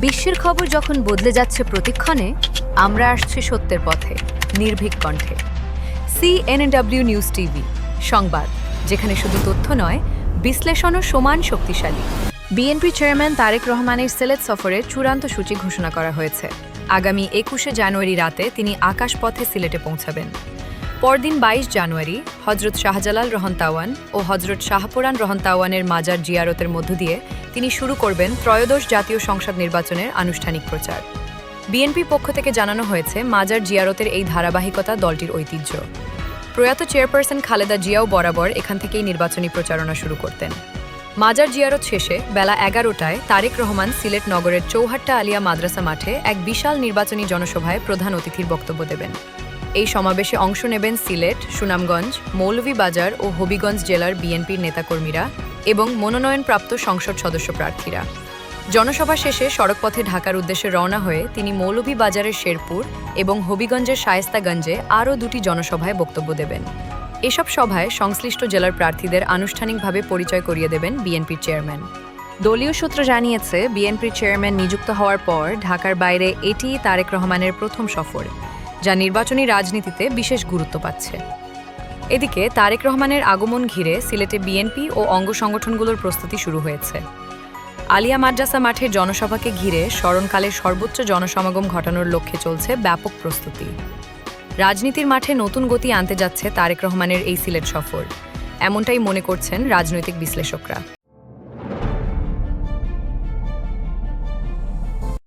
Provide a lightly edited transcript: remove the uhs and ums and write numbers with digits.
বিশ্বের খবর যখন বদলে যাচ্ছে প্রতিক্ষণে, আমরা আসছি সত্যের পথে, নির্ভীক কণ্ঠে। সিএনএনডব্লিউ নিউজ টিভি সংবাদ, যেখানে শুধু তথ্য নয়, বিশ্লেষণও সমান শক্তিশালী। বিএনপি চেয়ারম্যান তারেক রহমানের সিলেট সফরের চূড়ান্ত সূচি ঘোষণা করা হয়েছে। আগামী ২১শে জানুয়ারি রাতে তিনি আকাশপথে সিলেটে পৌঁছাবেন। পরদিন ২২ জানুয়ারি হজরত শাহজালাল রহন্তাওয়ান ও হজরত শাহপুরান রহন্তাওয়ানের মাজার জিয়ারতের মধ্য দিয়ে তিনি শুরু করবেন ত্রয়োদশ জাতীয় সংসদ নির্বাচনের আনুষ্ঠানিক প্রচার। বিএনপি পক্ষ থেকে জানানো হয়েছে, মাজার জিয়ারতের এই ধারাবাহিকতা দলটির ঐতিহ্য। প্রয়াত চেয়ারপারসন খালেদা জিয়াও বরাবর এখান থেকেই নির্বাচনী প্রচারণা শুরু করতেন। মাজার জিয়ারত শেষে বেলা ১১টায় তারেক রহমান সিলেট নগরের চৌহাট্টা আলিয়া মাদ্রাসা মাঠে এক বিশাল নির্বাচনী জনসভায় প্রধান অতিথির বক্তব্য দেবেন। এই সমাবেশে অংশ নেবেন সিলেট, সুনামগঞ্জ, মৌলভীবাজার ও হবিগঞ্জ জেলার বিএনপির নেতাকর্মীরা এবং মনোনয়নপ্রাপ্ত সংসদ সদস্য প্রার্থীরা। জনসভা শেষে সড়কপথে ঢাকার উদ্দেশ্যে রওনা হয়ে তিনি মৌলভীবাজারের শেরপুর এবং হবিগঞ্জের শায়েস্তাগঞ্জে আরও দুটি জনসভায় বক্তব্য দেবেন। এসব সভায় সংশ্লিষ্ট জেলার প্রার্থীদের আনুষ্ঠানিকভাবে পরিচয় করিয়ে দেবেন বিএনপির চেয়ারম্যান। দলীয় সূত্র জানিয়েছে, বিএনপির চেয়ারম্যান নিযুক্ত হওয়ার পর ঢাকার বাইরে এটিই তারেক রহমানের প্রথম সফর, যা নির্বাচনী রাজনীতিতে বিশেষ গুরুত্ব পাচ্ছে। এদিকে তারেক রহমানের আগমন ঘিরে সিলেটে বিএনপি ও অঙ্গ সংগঠনগুলোর প্রস্তুতি শুরু হয়েছে। আলিয়া মাদ্রাসা মাঠের জনসভাকে ঘিরে স্মরণকালে সর্বোচ্চ জনসমাগম ঘটানোর লক্ষ্যে চলছে ব্যাপক প্রস্তুতি। রাজনীতির মাঠে নতুন গতি আনতে যাচ্ছে তারেক রহমানের এই সিলেট সফর, এমনটাই মনে করছেন রাজনৈতিক বিশ্লেষকরা।